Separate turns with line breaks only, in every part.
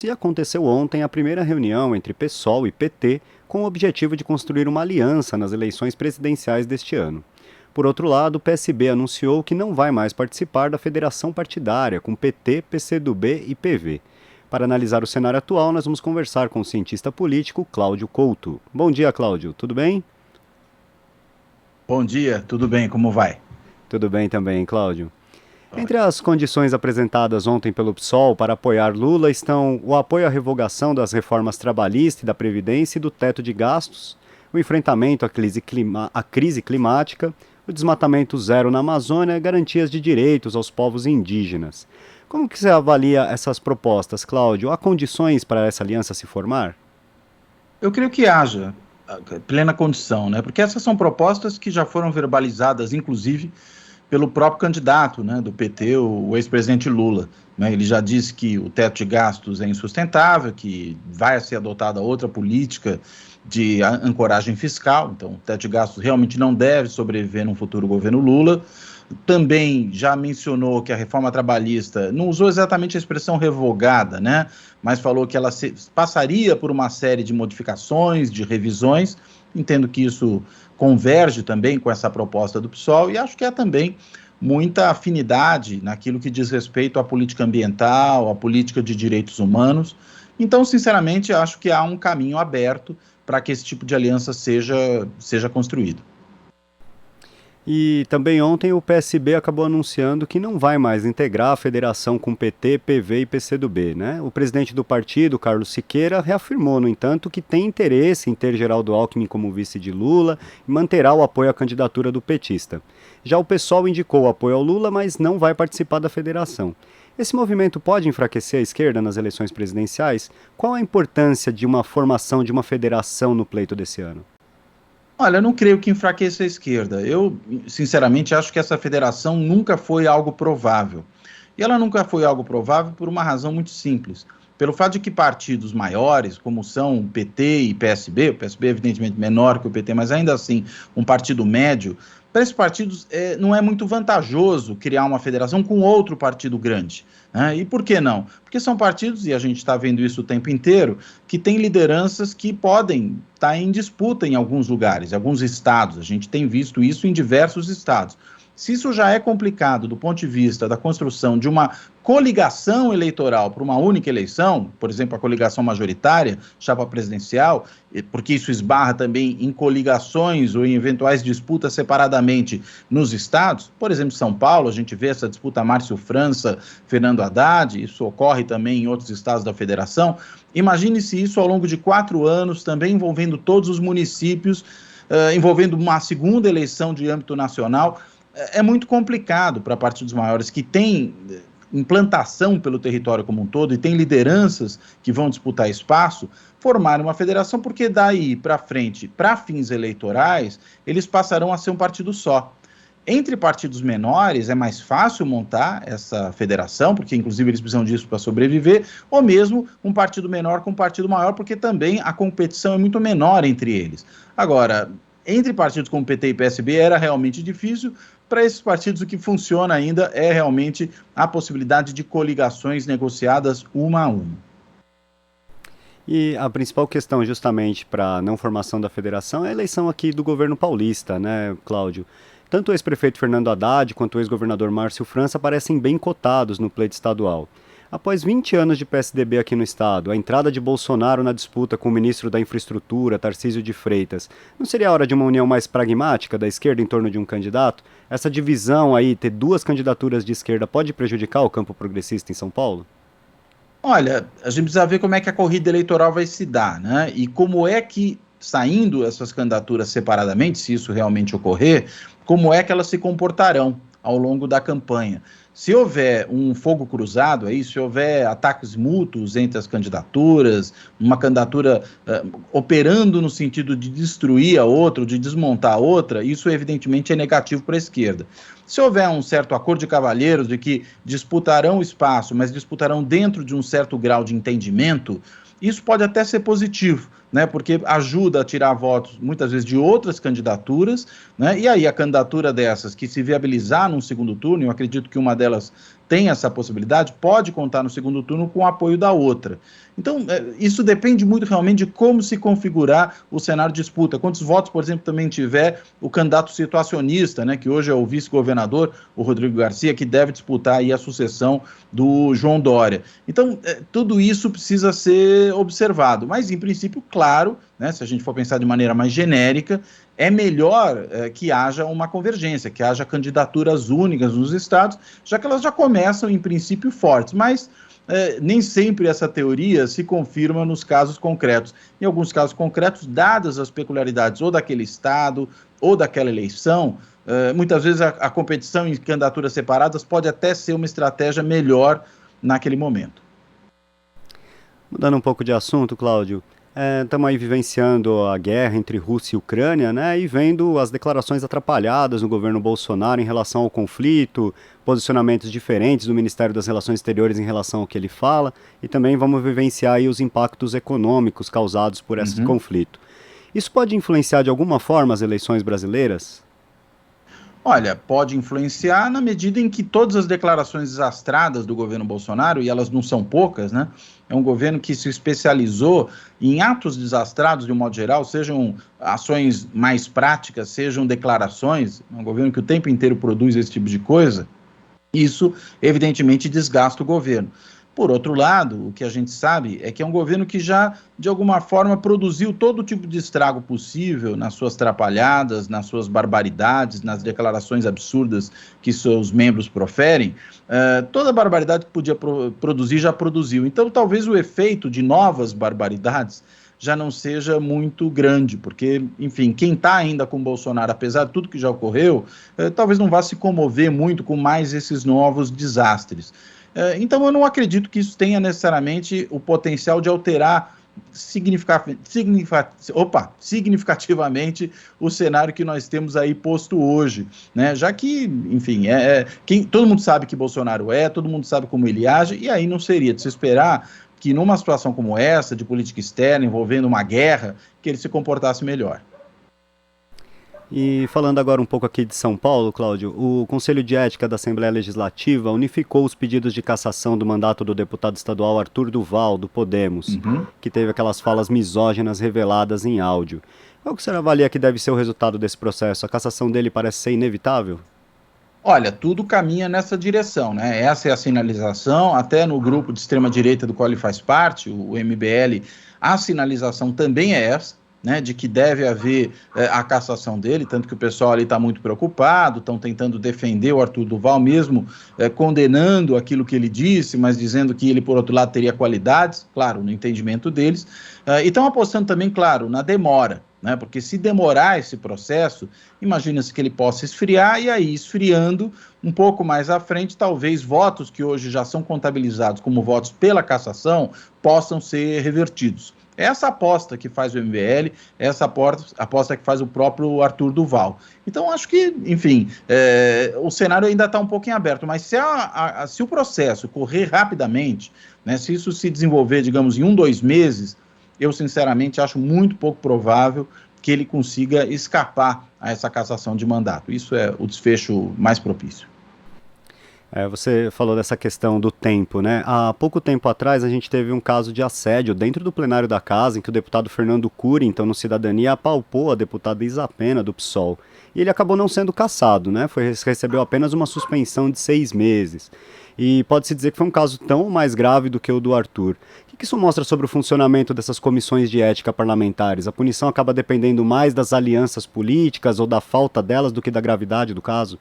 E aconteceu ontem a primeira reunião entre PSOL e PT com o objetivo de construir uma aliança nas eleições presidenciais deste ano. Por outro lado, o PSB anunciou que não vai mais participar da federação partidária com PT, PCdoB e PV. Para analisar o cenário atual, nós vamos conversar com o cientista político Cláudio Couto. Bom dia, Cláudio. Tudo bem?
Bom dia, tudo bem? Como vai?
Tudo bem também, Cláudio. Entre
Ótimo.
as condições apresentadas ontem pelo PSOL para apoiar Lula estão o apoio à revogação das reformas trabalhista e da Previdência e do teto de gastos, o enfrentamento à crise climática, o desmatamento zero na Amazônia e garantias de direitos aos povos indígenas. Como que você avalia essas propostas, Cláudio? Há condições para essa aliança se formar?
Eu creio que haja plena condição, né? Porque essas são propostas que já foram verbalizadas, inclusive, pelo próprio candidato, né, do PT, o ex-presidente Lula. Né? Ele já disse que o teto de gastos é insustentável, que vai ser adotada outra política de ancoragem fiscal, então o teto de gastos realmente não deve sobreviver num futuro governo Lula. Também já mencionou que a reforma trabalhista, não usou exatamente a expressão revogada, né, mas falou que ela passaria por uma série de modificações, de revisões. Entendo que isso converge também com essa proposta do PSOL e acho que há também muita afinidade naquilo que diz respeito à política ambiental, à política de direitos humanos. Então, sinceramente, acho que há um caminho aberto para que esse tipo de aliança seja construído.
E também ontem o PSB acabou anunciando que não vai mais integrar a federação com PT, PV e PCdoB, né? O presidente do partido, Carlos Siqueira, reafirmou, no entanto, que tem interesse em ter Geraldo Alckmin como vice de Lula e manterá o apoio à candidatura do petista. Já o PSOL indicou o apoio ao Lula, mas não vai participar da federação. Esse movimento pode enfraquecer a esquerda nas eleições presidenciais? Qual a importância de uma formação de uma federação no pleito desse ano?
Olha, eu não creio que enfraqueça a esquerda. Eu, sinceramente, acho que essa federação nunca foi algo provável. E ela nunca foi algo provável por uma razão muito simples. Pelo fato de que partidos maiores, como são o PT e PSB, o PSB é evidentemente menor que o PT, mas ainda assim um partido médio, para esses partidos não é muito vantajoso criar uma federação com outro partido grande. Né? E por que não? Porque são partidos, e a gente está vendo isso o tempo inteiro, que têm lideranças que podem estar em disputa em alguns lugares, em alguns estados. A gente tem visto isso em diversos estados. Se isso já é complicado do ponto de vista da construção de uma coligação eleitoral para uma única eleição, por exemplo, a coligação majoritária, chapa presidencial, porque isso esbarra também em coligações ou em eventuais disputas separadamente nos estados, por exemplo, São Paulo, a gente vê essa disputa Márcio França, Fernando Haddad, isso ocorre também em outros estados da federação. Imagine se isso ao longo de 4 anos, também envolvendo todos os municípios, envolvendo uma segunda eleição de âmbito nacional. É muito complicado para partidos maiores que têm implantação pelo território como um todo e têm lideranças que vão disputar espaço, formar uma federação, porque daí para frente, para fins eleitorais, eles passarão a ser um partido só. Entre partidos menores é mais fácil montar essa federação, porque inclusive eles precisam disso para sobreviver, ou mesmo um partido menor com um partido maior, porque também a competição é muito menor entre eles. Agora, entre partidos como PT e PSB era realmente difícil. Para esses partidos, o que funciona ainda é realmente a possibilidade de coligações negociadas uma a uma.
E a principal questão, justamente, para a não formação da federação é a eleição aqui do governo paulista, né, Cláudio? Tanto o ex-prefeito Fernando Haddad quanto o ex-governador Márcio França parecem bem cotados no pleito estadual. Após 20 anos de PSDB aqui no estado, a entrada de Bolsonaro na disputa com o ministro da Infraestrutura, Tarcísio de Freitas, não seria a hora de uma união mais pragmática da esquerda em torno de um candidato? Essa divisão aí, ter duas candidaturas de esquerda, pode prejudicar o campo progressista em São Paulo?
Olha, a gente precisa ver como é que a corrida eleitoral vai se dar, né? E como é que, saindo essas candidaturas separadamente, se isso realmente ocorrer, como é que elas se comportarão ao longo da campanha. Se houver um fogo cruzado aí, se houver ataques mútuos entre as candidaturas, uma candidatura operando no sentido de destruir a outra, de desmontar a outra, isso evidentemente é negativo para a esquerda. Se houver um certo acordo de cavalheiros de que disputarão o espaço, mas disputarão dentro de um certo grau de entendimento, isso pode até ser positivo, né, porque ajuda a tirar votos, muitas vezes, de outras candidaturas, né, e aí a candidatura dessas que se viabilizar num segundo turno, eu acredito que uma delas tem essa possibilidade, pode contar no segundo turno com o apoio da outra. Então, isso depende muito realmente de como se configurar o cenário de disputa. Quantos votos, por exemplo, também tiver o candidato situacionista, né, que hoje é o vice-governador, o Rodrigo Garcia, que deve disputar aí a sucessão do João Dória. Então, tudo isso precisa ser observado. Mas, em princípio, claro, né, se a gente for pensar de maneira mais genérica, é melhor que haja uma convergência, que haja candidaturas únicas nos estados, já que elas já começam, em princípio, fortes. Mas nem sempre essa teoria se confirma nos casos concretos. Em alguns casos concretos, dadas as peculiaridades ou daquele estado ou daquela eleição, muitas vezes a competição em candidaturas separadas pode até ser uma estratégia melhor naquele momento.
Mudando um pouco de assunto, Cláudio, estamos aí vivenciando a guerra entre Rússia e Ucrânia, né, e vendo as declarações atrapalhadas no governo Bolsonaro em relação ao conflito, posicionamentos diferentes do Ministério das Relações Exteriores em relação ao que ele fala, e também vamos vivenciar aí os impactos econômicos causados por esse conflito. Isso pode influenciar de alguma forma as eleições brasileiras?
Olha, pode influenciar na medida em que todas as declarações desastradas do governo Bolsonaro, e elas não são poucas, né? É um governo que se especializou em atos desastrados, de um modo geral, sejam ações mais práticas, sejam declarações, é um governo que o tempo inteiro produz esse tipo de coisa. Isso, evidentemente, desgasta o governo. Por outro lado, o que a gente sabe é que é um governo que já, de alguma forma, produziu todo tipo de estrago possível nas suas trapalhadas, nas suas barbaridades, nas declarações absurdas que seus membros proferem. Toda a barbaridade que podia produzir já produziu. Então, talvez o efeito de novas barbaridades já não seja muito grande, porque, enfim, quem está ainda com Bolsonaro, apesar de tudo que já ocorreu, talvez não vá se comover muito com mais esses novos desastres. Então, eu não acredito que isso tenha necessariamente o potencial de alterar significativamente o cenário que nós temos aí posto hoje, né? Já que, enfim, todo mundo sabe que Bolsonaro todo mundo sabe como ele age, e aí não seria de se esperar que numa situação como essa, de política externa, envolvendo uma guerra, que ele se comportasse melhor.
E falando agora um pouco aqui de São Paulo, Cláudio, o Conselho de Ética da Assembleia Legislativa unificou os pedidos de cassação do mandato do deputado estadual Arthur Duval, do Podemos, que teve aquelas falas misóginas reveladas em áudio. Qual que o senhor avalia que deve ser o resultado desse processo? A cassação dele parece ser inevitável?
Olha, tudo caminha nessa direção, né? Essa é a sinalização, até no grupo de extrema-direita do qual ele faz parte, o MBL, a sinalização também é essa, né, de que deve haver a cassação dele, tanto que o pessoal ali está muito preocupado, estão tentando defender o Arthur Duval mesmo, condenando aquilo que ele disse, mas dizendo que ele, por outro lado, teria qualidades, claro, no entendimento deles, e estão apostando também, claro, na demora, né, porque se demorar esse processo, imagina-se que ele possa esfriar, e aí, esfriando, um pouco mais à frente, talvez votos que hoje já são contabilizados como votos pela cassação possam ser revertidos. Essa aposta que faz o MBL, essa aposta que faz o próprio Arthur Duval. Então, acho que, enfim, o cenário ainda está um pouco em aberto, mas se o processo correr rapidamente, né, se isso se desenvolver, digamos, em 1, 2 meses, eu, sinceramente, acho muito pouco provável que ele consiga escapar a essa cassação de mandato. Isso é o desfecho mais propício.
Você falou dessa questão do tempo, né? Há pouco tempo atrás a gente teve um caso de assédio dentro do plenário da casa, em que o deputado Fernando Cury, então no Cidadania, apalpou a deputada Isa Pena, do PSOL. E ele acabou não sendo cassado, né? Recebeu apenas uma suspensão de 6 meses. E pode-se dizer que foi um caso tão mais grave do que o do Arthur. O que isso mostra sobre o funcionamento dessas comissões de ética parlamentares? A punição acaba dependendo mais das alianças políticas ou da falta delas do que da gravidade do caso?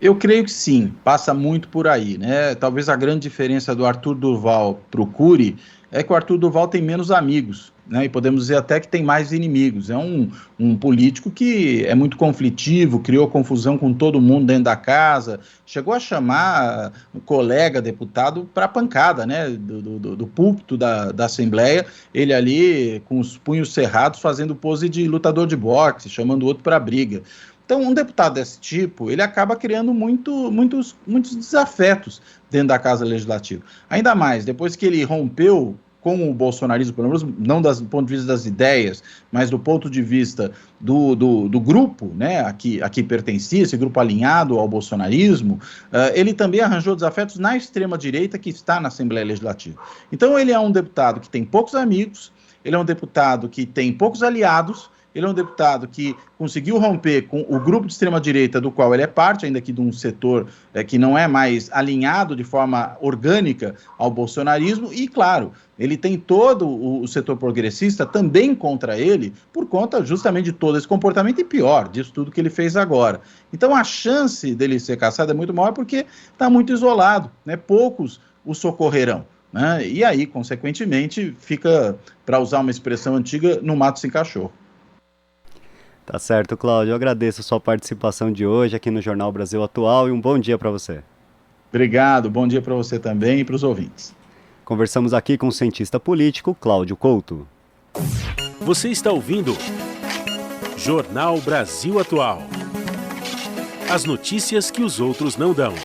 Eu creio que sim, passa muito por aí, né? Talvez a grande diferença do Arthur Duval para o Cury é que o Arthur Duval tem menos amigos, né? E podemos dizer até que tem mais inimigos. É um político que é muito conflitivo, criou confusão com todo mundo dentro da casa, chegou a chamar um colega deputado para a pancada, né? Do púlpito da Assembleia, ele ali com os punhos cerrados fazendo pose de lutador de boxe, chamando o outro para briga. Então, um deputado desse tipo, ele acaba criando muitos desafetos dentro da Casa Legislativa. Ainda mais, depois que ele rompeu com o bolsonarismo, pelo menos não do ponto de vista das ideias, mas do ponto de vista do grupo, né, a que pertencia, esse grupo alinhado ao bolsonarismo, ele também arranjou desafetos na extrema-direita que está na Assembleia Legislativa. Então ele é um deputado que tem poucos amigos, ele é um deputado que tem poucos aliados, ele é um deputado que conseguiu romper com o grupo de extrema-direita do qual ele é parte, ainda que de um setor que não é mais alinhado de forma orgânica ao bolsonarismo, e, claro, ele tem todo o setor progressista também contra ele, por conta justamente de todo esse comportamento, e pior, disso tudo que ele fez agora. Então, a chance dele ser caçado é muito maior porque está muito isolado, né? Poucos o socorrerão. Né? E aí, consequentemente, fica, para usar uma expressão antiga, no mato sem cachorro.
Tá certo, Cláudio. Eu agradeço a sua participação de hoje aqui no Jornal Brasil Atual e um bom dia para você.
Obrigado, bom dia para você também e para os ouvintes.
Conversamos aqui com o cientista político Cláudio Couto.
Você está ouvindo Jornal Brasil Atual. As notícias que os outros não dão.